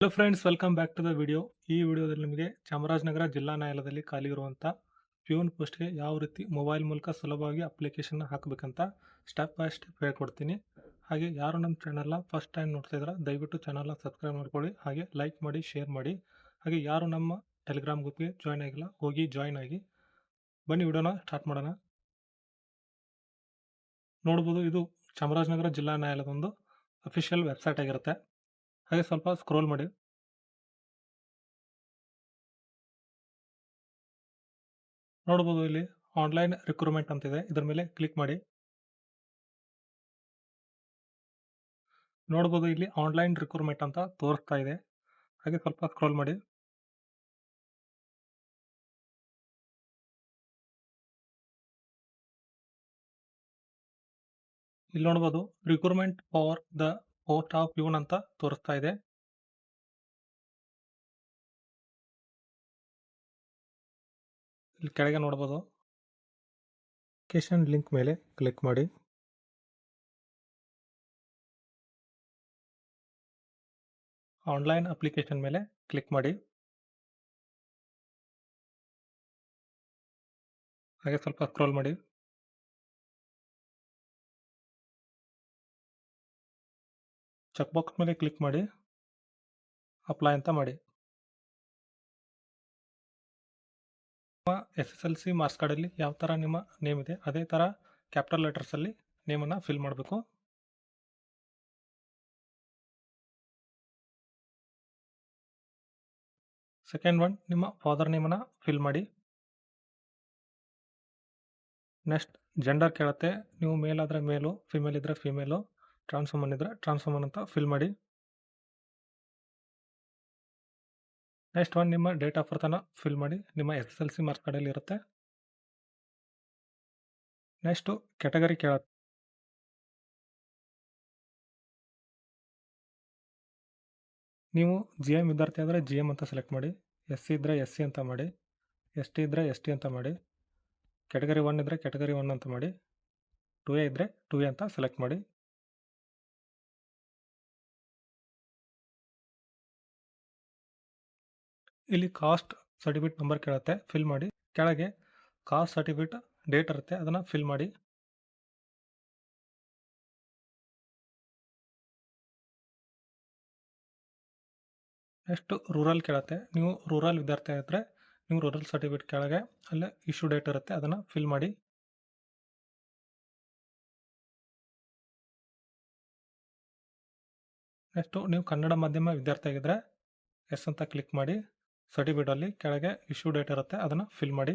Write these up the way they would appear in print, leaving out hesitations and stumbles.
Hello friends, welcome back to the video. ಈ ವಿಡಿಯೋದಲ್ಲಿ ನಿಮಗೆ ಚಾಮರಾಜನಗರ ಜಿಲ್ಲಾ ನ್ಯಾಯಾಲಯದಲ್ಲಿ ಖಾಲಿ ಇರುವಂಥ ಪ್ಯೂನ್ ಪೋಸ್ಟ್ಗೆ ಯಾವ ರೀತಿ ಮೊಬೈಲ್ ಮೂಲಕ ಸುಲಭವಾಗಿ ಅಪ್ಲಿಕೇಶನ್ ಹಾಕಬೇಕಂತ ಸ್ಟೆಪ್ ಬೈ ಸ್ಟೆಪ್ ಹೇಳ್ಕೊಡ್ತೀನಿ. ಹಾಗೆ ಯಾರು ನಮ್ಮ ಚಾನಲ್ನ ಫಸ್ಟ್ ಟೈಮ್ ನೋಡ್ತಾ ಇದ್ದಾರೆ ದಯವಿಟ್ಟು ಚಾನಲ್ನ ಸಬ್ಸ್ಕ್ರೈಬ್ ಮಾಡ್ಕೊಳ್ಳಿ, ಹಾಗೆ ಲೈಕ್ ಮಾಡಿ, ಶೇರ್ ಮಾಡಿ. ಹಾಗೆ ಯಾರು ನಮ್ಮ ಟೆಲಿಗ್ರಾಮ್ ಗ್ರೂಪ್ಗೆ ಜಾಯ್ನ್ ಆಗಿಲ್ಲ ಹೋಗಿ ಜಾಯ್ನ್ ಆಗಿ. ಬನ್ನಿ ವಿಡಿಯೋನ ಸ್ಟಾರ್ಟ್ ಮಾಡೋಣ. ನೋಡ್ಬೋದು, ಇದು ಚಾಮರಾಜನಗರ ಜಿಲ್ಲಾ ನ್ಯಾಯಾಲಯದ ಒಂದು ಅಫಿಷಿಯಲ್ ವೆಬ್ಸೈಟ್ ಆಗಿರುತ್ತೆ. ಹಾಗೆ ಸ್ವಲ್ಪ ಸ್ಕ್ರೋಲ್ ಮಾಡಿ. ನೋಡ್ಬೋದು, ಇಲ್ಲಿ ಆನ್ಲೈನ್ ರಿಕ್ರೂಟ್ಮೆಂಟ್ ಅಂತಿದೆ, ಇದ್ರ ಮೇಲೆ ಕ್ಲಿಕ್ ಮಾಡಿ. ನೋಡ್ಬೋದು, ಇಲ್ಲಿ ಆನ್ಲೈನ್ ರಿಕ್ರೂಟ್ಮೆಂಟ್ ಅಂತ ತೋರಿಸ್ತಾ ಇದೆ. ಹಾಗೆ ಸ್ವಲ್ಪ ಸ್ಕ್ರೋಲ್ ಮಾಡಿ. ಇಲ್ಲಿ ನೋಡ್ಬೋದು, recruitment for the post of peon ಅಂತ ತೋರಿಸ್ತಾ ಇದೆ. ಇಲ್ಲಿ ಕೆಳಗೆ ನೋಡ್ಬೋದು, ಅಪ್ಲಿಕೇಶನ್ ಲಿಂಕ್ ಮೇಲೆ ಕ್ಲಿಕ್ ಮಾಡಿ. ಆನ್ಲೈನ್ ಅಪ್ಲಿಕೇಶನ್ ಮೇಲೆ ಕ್ಲಿಕ್ ಮಾಡಿ. ಹಾಗೆ ಸ್ವಲ್ಪ ಸ್ಕ್ರೋಲ್ ಮಾಡಿ. ಚೆಕ್ ಬಾಕ್ಸ್ ಮೇಲೆ ಕ್ಲಿಕ್ ಮಾಡಿ, ಅಪ್ಲೈ ಅಂತ ಮಾಡಿ. ನಿಮ್ಮ SSLC ಮಾರ್ಕ್ಸ್ ಕಾರ್ಡಲ್ಲಿ ಯಾವ ಥರ ನಿಮ್ಮ ನೇಮ್ ಇದೆ ಅದೇ ಥರ ಕ್ಯಾಪಿಟಲ್ ಲೆಟರ್ಸಲ್ಲಿ ನೇಮನ್ನು ಫಿಲ್ ಮಾಡಬೇಕು. ಸೆಕೆಂಡ್ ಒನ್, ನಿಮ್ಮ ಫಾದರ್ ನೇಮನ್ನು ಫಿಲ್ ಮಾಡಿ. ನೆಕ್ಸ್ಟ್ ಜೆಂಡರ್ ಕೇಳುತ್ತೆ, ನೀವು ಮೇಲ್ ಆದರೆ ಮೇಲು, ಫಿಮೇಲ್ ಇದ್ದರೆ ಫಿಮೇಲು, ಟ್ರಾನ್ಸ್ವುಮನ್ ಇದ್ದರೆ ಟ್ರಾನ್ಸ್ವುಮನ್ ಅಂತ ಫಿಲ್ ಮಾಡಿ. ನೆಕ್ಸ್ಟ್ ಒನ್, ನಿಮ್ಮ ಡೇಟ್ ಆಫ್ ಬರ್ತನ್ನು ಫಿಲ್ ಮಾಡಿ, ನಿಮ್ಮ SSLC ಮಾರ್ಕ್ಸ್ ಕಾರ್ಡಲ್ಲಿ ಇರುತ್ತೆ. ನೆಕ್ಸ್ಟು ಕ್ಯಾಟಗರಿ ಕೇಳುತ್ತೆ, ನೀವು GM ವಿದ್ಯಾರ್ಥಿ ಆದರೆ GM ಅಂತ ಸೆಲೆಕ್ಟ್ ಮಾಡಿ, SC ಇದ್ದರೆ SC ಅಂತ ಮಾಡಿ, ST ಇದ್ದರೆ ST ಅಂತ ಮಾಡಿ, ಕ್ಯಾಟಗರಿ 1 ಇದ್ದರೆ ಕ್ಯಾಟಗರಿ 1 ಅಂತ ಮಾಡಿ, 2A ಇದ್ದರೆ 2A ಅಂತ ಸೆಲೆಕ್ಟ್ ಮಾಡಿ. ಇಲ್ಲಿ ಕಾಸ್ಟ್ ಸರ್ಟಿಫಿಕೇಟ್ ನಂಬರ್ ಕೇಳುತ್ತೆ, ಫಿಲ್ ಮಾಡಿ. ಕೆಳಗೆ ಕಾಸ್ಟ್ ಸರ್ಟಿಫಿಕೇಟ್ ಡೇಟ್ ಇರುತ್ತೆ, ಅದನ್ನು ಫಿಲ್ ಮಾಡಿ. ನೆಕ್ಸ್ಟ್ ರೂರಲ್ ಕೇಳುತ್ತೆ, ನೀವು ರೂರಲ್ ವಿದ್ಯಾರ್ಥಿ ಆಗಿದ್ದರೆ ನೀವು ರೂರಲ್ ಸರ್ಟಿಫಿಕೇಟ್ ಕೆಳಗೆ ಅಲ್ಲೇ ಇಶ್ಯೂ ಡೇಟ್ ಇರುತ್ತೆ, ಅದನ್ನು ಫಿಲ್ ಮಾಡಿ. ನೆಕ್ಸ್ಟು ನೀವು ಕನ್ನಡ ಮಾಧ್ಯಮ ವಿದ್ಯಾರ್ಥಿ ಆಗಿದ್ದರೆ ಎಸ್ ಅಂತ ಕ್ಲಿಕ್ ಮಾಡಿ. ಸರ್ಟಿಫಿಕೇಟಲ್ಲಿ ಕೆಳಗೆ ಇಶ್ಯೂ ಡೇಟ್ ಇರುತ್ತೆ, ಅದನ್ನು ಫಿಲ್ ಮಾಡಿ.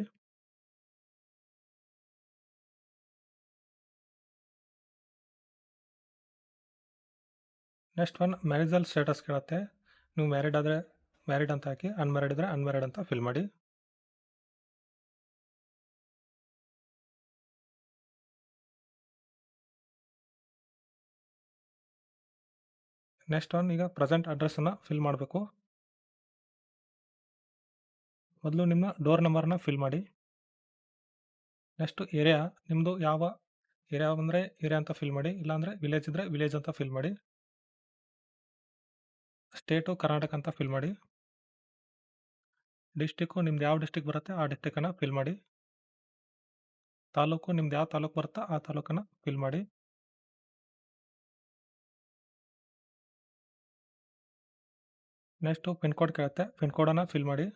ನೆಕ್ಸ್ಟ್ ಒನ್, ಮ್ಯಾರಿಜಲ್ ಸ್ಟೇಟಸ್ ಕೇಳುತ್ತೆ, ನೀವು ಮ್ಯಾರಿಡ್ ಆದರೆ ಮ್ಯಾರಿಡ್ ಅಂತ ಹಾಕಿ, ಅನ್ಮ್ಯಾರಿಡ್ ಇದ್ದರೆ ಅನ್ಮ್ಯಾರಿಡ್ ಅಂತ ಫಿಲ್ ಮಾಡಿ. ನೆಕ್ಸ್ಟ್ ಒನ್, ಈಗ ಪ್ರೆಸೆಂಟ್ ಅಡ್ರೆಸ್ಸನ್ನು ಫಿಲ್ ಮಾಡಬೇಕು. ಮೊದಲು ನಿಮ್ಮ ಡೋರ್ ನಂಬರ್ನ ಫಿಲ್ ಮಾಡಿ. ನೆಕ್ಸ್ಟ್ ಏರಿಯಾ, ನಿಮ್ಮದು ಯಾವ ಏರಿಯಾ ಬಂದರೆ ಏರಿಯಾ ಅಂತ ಫಿಲ್ ಮಾಡಿ, ಇಲ್ಲಾಂದರೆ ವಿಲೇಜ್ ಇದ್ದರೆ ವಿಲೇಜ್ ಅಂತ ಫಿಲ್ ಮಾಡಿ. ಸ್ಟೇಟು ಕರ್ನಾಟಕ ಅಂತ ಫಿಲ್ ಮಾಡಿ. ಡಿಸ್ಟಿಕ್ಕು ನಿಮ್ದು ಯಾವ ಡಿಸ್ಟಿಕ್ ಬರುತ್ತೆ ಆ ಡಿಸ್ಟಿಕ್ಕನ್ನು ಫಿಲ್ ಮಾಡಿ. ತಾಲೂಕು ನಿಮ್ದು ಯಾವ ತಾಲೂಕು ಬರುತ್ತೋ ಆ ತಾಲೂಕನ್ನು ಫಿಲ್ ಮಾಡಿ. ನೆಕ್ಸ್ಟು ಪಿನ್ ಕೋಡ್ ಕೇಳುತ್ತೆ, ಪಿನ್ ಕೋಡನ್ನು ಫಿಲ್ ಮಾಡಿ.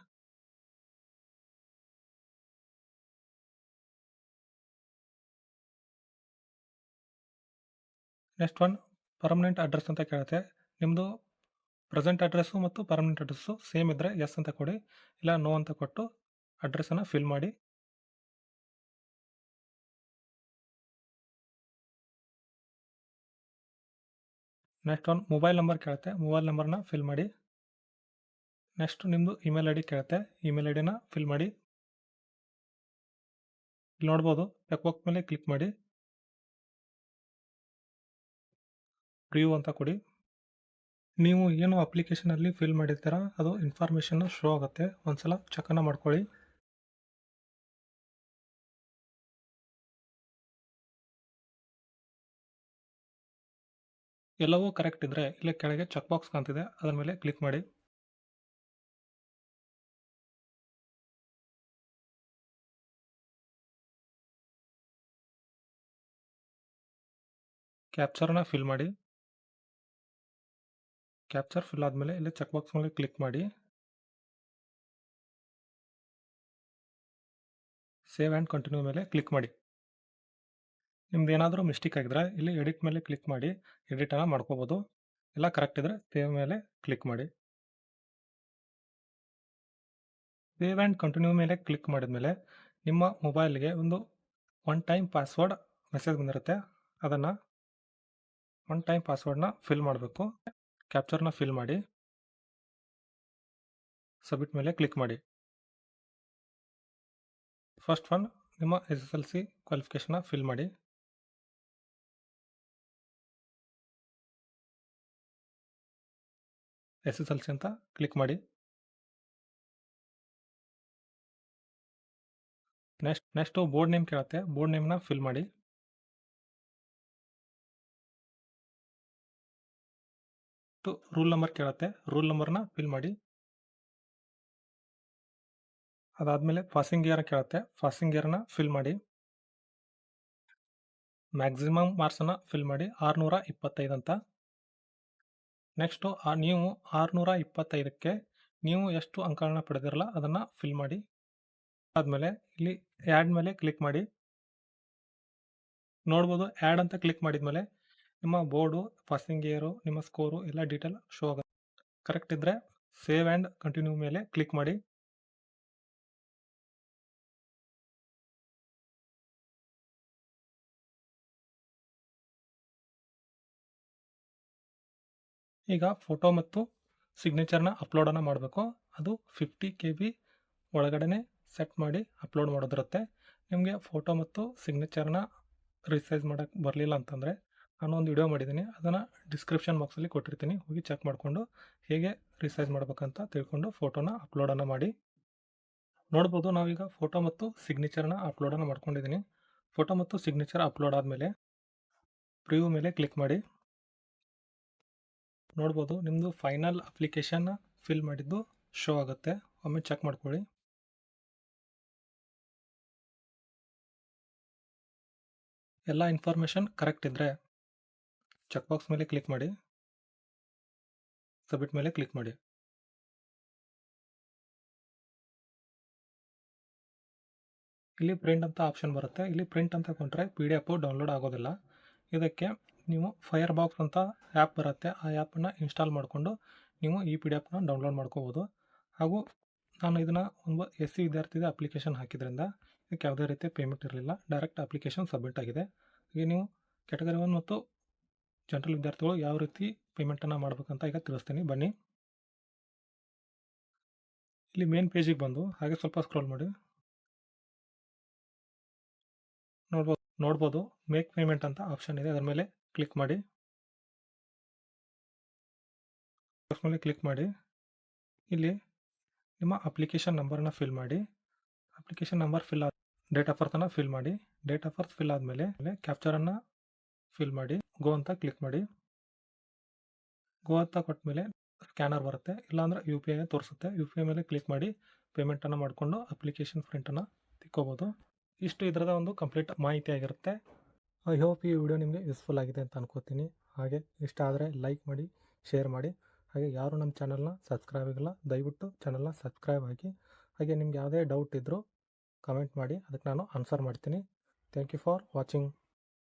ನೆಕ್ಸ್ಟ್ ಒನ್, ಪರ್ಮನೆಂಟ್ ಅಡ್ರೆಸ್ ಅಂತ ಕೇಳುತ್ತೆ, ನಿಮ್ಮದು ಪ್ರೆಸೆಂಟ್ ಅಡ್ರೆಸ್ಸು ಮತ್ತು ಪರ್ಮನೆಂಟ್ ಅಡ್ರೆಸ್ಸು ಸೇಮ್ ಇದ್ದರೆ ಎಸ್ ಅಂತ ಕೊಡಿ, ಇಲ್ಲ ನೋ ಅಂತ ಕೊಟ್ಟು ಅಡ್ರೆಸ್ಸನ್ನು ಫಿಲ್ ಮಾಡಿ. ನೆಕ್ಸ್ಟ್ ಒನ್, ಮೊಬೈಲ್ ನಂಬರ್ ಕೇಳುತ್ತೆ, ಮೊಬೈಲ್ ನಂಬರ್ನ ಫಿಲ್ ಮಾಡಿ. ನೆಕ್ಸ್ಟ್ ನಿಮ್ಮದು ಇಮೇಲ್ ID ಕೇಳುತ್ತೆ, ಇಮೇಲ್ IDನ ಫಿಲ್ ಮಾಡಿ. ಇಲ್ಲಿ ನೋಡ್ಬೋದು, ಚೆಕ್ ಬಾಕ್ಸ್ ಮೇಲೆ ಕ್ಲಿಕ್ ಮಾಡಿ, ಪ್ರಿವ್ಯೂ ಅಂತ ಕೊಡಿ. ನೀವು ಏನು ಅಪ್ಲಿಕೇಶನಲ್ಲಿ ಫಿಲ್ ಮಾಡಿರ್ತೀರ ಅದು ಇನ್ಫಾರ್ಮೇಷನ್ ಶೋ ಆಗುತ್ತೆ, ಒಂದ್ಸಲ ಚೆಕನ್ನು ಮಾಡ್ಕೊಳ್ಳಿ. ಎಲ್ಲವೂ ಕರೆಕ್ಟ್ ಇದ್ದರೆ ಇಲ್ಲೇ ಕೆಳಗೆ ಚೆಕ್ ಬಾಕ್ಸ್ ಕಾಣ್ತಿದೆ, ಅದರ ಮೇಲೆ ಕ್ಲಿಕ್ ಮಾಡಿ. ಕ್ಯಾಪ್ಚರ್ನ ಫಿಲ್ ಮಾಡಿ. ಕ್ಯಾಪ್ಚರ್ ಫಿಲ್ ಆದಮೇಲೆ ಇಲ್ಲಿ ಚೆಕ್ ಬಾಕ್ಸ್ ಮೇಲೆ ಕ್ಲಿಕ್ ಮಾಡಿ. ಸೇವ್ ಆ್ಯಂಡ್ ಕಂಟಿನ್ಯೂ ಮೇಲೆ ಕ್ಲಿಕ್ ಮಾಡಿ. ನಿಮ್ದು ಏನಾದರೂ ಮಿಸ್ಟೇಕ್ ಆಗಿದ್ರೆ ಇಲ್ಲಿ ಎಡಿಟ್ ಮೇಲೆ ಕ್ಲಿಕ್ ಮಾಡಿ ಎಡಿಟನ್ನು ಮಾಡ್ಕೋಬೋದು. ಎಲ್ಲ ಕರೆಕ್ಟ್ ಇದ್ದರೆ ಸೇವ್ ಮೇಲೆ ಕ್ಲಿಕ್ ಮಾಡಿ. ಸೇವ್ ಆ್ಯಂಡ್ ಕಂಟಿನ್ಯೂ ಮೇಲೆ ಕ್ಲಿಕ್ ಮಾಡಿದ್ಮೇಲೆ ನಿಮ್ಮ ಮೊಬೈಲ್ಗೆ ಒಂದು ಒನ್ ಟೈಮ್ ಪಾಸ್ವರ್ಡ್ ಮೆಸೇಜ್ ಬಂದಿರುತ್ತೆ. ಅದನ್ನು ಒನ್ ಟೈಮ್ ಪಾಸ್ವರ್ಡ್ನ ಫಿಲ್ ಮಾಡಬೇಕು. ಕ್ಯಾಪ್ಚರ್ನ ಫಿಲ್ ಮಾಡಿ ಸಬ್ಮಿಟ್ ಮೇಲೆ ಕ್ಲಿಕ್ ಮಾಡಿ. ಫಸ್ಟ್ ಒನ್ ನಿಮ್ಮ SSLC ಕ್ವಾಲಿಫಿಕೇಷನ್ನ ಫಿಲ್ ಮಾಡಿ. SSLC ಅಂತ ಕ್ಲಿಕ್ ಮಾಡಿ. ನೆಕ್ಸ್ಟು ಬೋರ್ಡ್ ನೇಮ್ ಕೇಳುತ್ತೆ, ಬೋರ್ಡ್ ನೇಮ್ನ ಫಿಲ್ ಮಾಡಿ. ರೂಲ್ ನಂಬರ್ ಕೇಳುತ್ತೆ, ರೂಲ್ ನಂಬರ್ನ ಫಿಲ್ ಮಾಡಿ. ಅದಾದಮೇಲೆ ಪಾಸಿಂಗ್ ಇಯರ್ ಕೇಳುತ್ತೆ, ಪಾಸಿಂಗ್ ಇಯರ್ನ ಫಿಲ್ ಮಾಡಿ. ಮ್ಯಾಕ್ಸಿಮಮ್ ಮಾರ್ಕ್ಸನ್ನು ಫಿಲ್ ಮಾಡಿ 625 ಅಂತ. ನೆಕ್ಸ್ಟು ನೀವು 625ಕ್ಕೆ ನೀವು ಎಷ್ಟು ಅಂಕಗಳನ್ನ ಪಡೆದಿರಲ್ಲ ಅದನ್ನು ಫಿಲ್ ಮಾಡಿ. ಆದಮೇಲೆ ಇಲ್ಲಿ ಆ್ಯಡ್ ಮೇಲೆ ಕ್ಲಿಕ್ ಮಾಡಿ. ನೋಡ್ಬೋದು ಆ್ಯಡ್ ಅಂತ ಕ್ಲಿಕ್ ಮಾಡಿದ್ಮೇಲೆ ನಿಮ್ಮ ಬೋರ್ಡು, ಪಾಸಿಂಗ್ ಇಯರು, ನಿಮ್ಮ ಸ್ಕೋರು ಎಲ್ಲ ಡೀಟೇಲ್ ಶೋ ಆಗುತ್ತೆ. ಕರೆಕ್ಟ್ ಇದ್ದರೆ ಸೇವ್ ಆ್ಯಂಡ್ ಕಂಟಿನ್ಯೂ ಮೇಲೆ ಕ್ಲಿಕ್ ಮಾಡಿ. ಈಗ ಫೋಟೋ ಮತ್ತು ಸಿಗ್ನೇಚರ್ನ ಅಪ್ಲೋಡನ್ನು ಮಾಡಬೇಕು. ಅದು 50 KB ಒಳಗಡೆ ಸೆಟ್ ಮಾಡಿ ಅಪ್ಲೋಡ್ ಮಾಡೋದಿರುತ್ತೆ. ನಿಮಗೆ ಫೋಟೋ ಮತ್ತು ಸಿಗ್ನೇಚರ್ನ ರಿಸೈಸ್ ಮಾಡೋಕ್ಕೆ ಬರಲಿಲ್ಲ ಅಂತಂದರೆ ನಾನು ಒಂದು ವಿಡಿಯೋ ಮಾಡಿದ್ದೀನಿ, ಅದನ್ನು ಡಿಸ್ಕ್ರಿಪ್ಷನ್ ಬಾಕ್ಸಲ್ಲಿ ಕೊಟ್ಟಿರ್ತೀನಿ, ಹೋಗಿ ಚೆಕ್ ಮಾಡಿಕೊಂಡು ಹೇಗೆ ರಿಸೈಸ್ ಮಾಡಬೇಕಂತ ತಿಳ್ಕೊಂಡು ಫೋಟೋನ ಅಪ್ಲೋಡನ್ನು ಮಾಡಿ. ನೋಡ್ಬೋದು ನಾವೀಗ ಫೋಟೋ ಮತ್ತು ಸಿಗ್ನೇಚರ್ನ ಅಪ್ಲೋಡನ್ನು ಮಾಡ್ಕೊಂಡಿದ್ದೀನಿ. ಫೋಟೋ ಮತ್ತು ಸಿಗ್ನೇಚರ್ ಅಪ್ಲೋಡ್ ಆದಮೇಲೆ ಪ್ರಿವ್ಯೂ ಮೇಲೆ ಕ್ಲಿಕ್ ಮಾಡಿ. ನೋಡ್ಬೋದು ನಿಮ್ಮದು ಫೈನಲ್ ಅಪ್ಲಿಕೇಶನ್ನ ಫಿಲ್ ಮಾಡಿದ್ದು ಶೋ ಆಗುತ್ತೆ. ಒಮ್ಮೆ ಚೆಕ್ ಮಾಡ್ಕೊಳ್ಳಿ. ಎಲ್ಲ ಇನ್ಫಾರ್ಮೇಷನ್ ಕರೆಕ್ಟ್ ಇದ್ದರೆ ಚೆಕ್ ಬಾಕ್ಸ್ ಮೇಲೆ ಕ್ಲಿಕ್ ಮಾಡಿ, ಸಬ್ಮಿಟ್ ಮೇಲೆ ಕ್ಲಿಕ್ ಮಾಡಿ. ಇಲ್ಲಿ ಪ್ರಿಂಟ್ ಅಂತ ಆಪ್ಷನ್ ಬರುತ್ತೆ. ಇಲ್ಲಿ ಪ್ರಿಂಟ್ ಅಂತ ಕೊಂಡ್ರೆ PDF ಡೌನ್ಲೋಡ್ ಆಗೋದಿಲ್ಲ. ಇದಕ್ಕೆ ನೀವು ಫೈರ್ ಬಾಕ್ಸ್ ಅಂತ ಆ್ಯಪ್ ಬರುತ್ತೆ, ಆ ಆ್ಯಪನ್ನು ಇನ್ಸ್ಟಾಲ್ ಮಾಡಿಕೊಂಡು ನೀವು ಈ PDF ಡೌನ್ಲೋಡ್ ಮಾಡ್ಕೋಬೋದು. ಹಾಗೂ ನಾನು ಇದನ್ನು ಒಂದು SC ವಿದ್ಯಾರ್ಥಿಗೆ ಅಪ್ಲಿಕೇಶನ್ ಹಾಕಿದ್ರಿಂದ ಇದಕ್ಕೆ ಯಾವುದೇ ರೀತಿ ಪೇಮೆಂಟ್ ಇರಲಿಲ್ಲ, ಡೈರೆಕ್ಟ್ ಅಪ್ಲಿಕೇಶನ್ ಸಬ್ಮಿಟ್ ಆಗಿದೆ. ಈಗ ನೀವು ಕ್ಯಾಟಗರಿ 1 ಮತ್ತು ಜನರಲ್ ವಿದ್ಯಾರ್ಥಿಗಳು ಯಾವ ರೀತಿ ಪೇಮೆಂಟನ್ನು ಮಾಡಬೇಕಂತ ಈಗ ತಿಳಿಸ್ತೀನಿ, ಬನ್ನಿ. ಇಲ್ಲಿ ಮೇನ್ ಪೇಜಿಗೆ ಬಂದು ಹಾಗೆ ಸ್ವಲ್ಪ ಸ್ಕ್ರೋಲ್ ಮಾಡಿ. ನೋಡ್ಬೋದು ಮೇಕ್ ಪೇಮೆಂಟ್ ಅಂತ ಆಪ್ಷನ್ ಇದೆ, ಅದರ ಮೇಲೆ ಕ್ಲಿಕ್ ಮಾಡಿ. ಮೇಲೆ ಕ್ಲಿಕ್ ಮಾಡಿ. ಇಲ್ಲಿ ನಿಮ್ಮ ಅಪ್ಲಿಕೇಶನ್ ನಂಬರನ್ನು ಫಿಲ್ ಮಾಡಿ. ಅಪ್ಲಿಕೇಶನ್ ನಂಬರ್ ಫಿಲ್ ಆದ ಡೇಟ್ ಆಫ್ ಬರ್ತನ್ನು ಫಿಲ್ ಮಾಡಿ. ಡೇಟ್ ಆಫ್ ಬರ್ತ್ ಫಿಲ್ ಆದಮೇಲೆ ಕ್ಯಾಪ್ಚರನ್ನು ಫಿಲ್ ಮಾಡಿ. ಗೋ ಅಂತ ಕ್ಲಿಕ್ ಮಾಡಿ. ಗೋ ಅಂತ ಕೊಟ್ಟ ಮೇಲೆ ಸ್ಕ್ಯಾನರ್ ಬರುತ್ತೆ, ಇಲ್ಲಾಂದರೆ UPI ತೋರಿಸುತ್ತೆ. UPI ಮೇಲೆ ಕ್ಲಿಕ್ ಮಾಡಿ ಪೇಮೆಂಟನ್ನು ಮಾಡಿಕೊಂಡು ಅಪ್ಲಿಕೇಶನ್ ಪ್ರಿಂಟನ್ನು ತಿಕ್ಕೋಬೋದು. ಇಷ್ಟು ಇದರದ ಒಂದು ಕಂಪ್ಲೀಟ್ ಮಾಹಿತಿ ಆಗಿರುತ್ತೆ. ಐ ಹೋಪ್ ಈ ವಿಡಿಯೋ ನಿಮಗೆ ಯೂಸ್ಫುಲ್ ಆಗಿದೆ ಅಂತ ಅನ್ಕೋತೀನಿ. ಹಾಗೆ ಇಷ್ಟ ಆದರೆ ಲೈಕ್ ಮಾಡಿ, ಶೇರ್ ಮಾಡಿ. ಹಾಗೆ ಯಾರು ನಮ್ಮ ಚಾನಲ್ನ ಸಬ್ಸ್ಕ್ರೈಬ್ ಆಗಿಲ್ಲ ದಯವಿಟ್ಟು ಚಾನಲ್ನ ಸಬ್ಸ್ಕ್ರೈಬ್ ಆಗಿ. ಹಾಗೆ ನಿಮ್ಗೆ ಯಾವುದೇ ಡೌಟ್ ಇದ್ದರೂ ಕಮೆಂಟ್ ಮಾಡಿ, ಅದಕ್ಕೆ ನಾನು ಆನ್ಸರ್ ಮಾಡ್ತೀನಿ. Thank you for watching.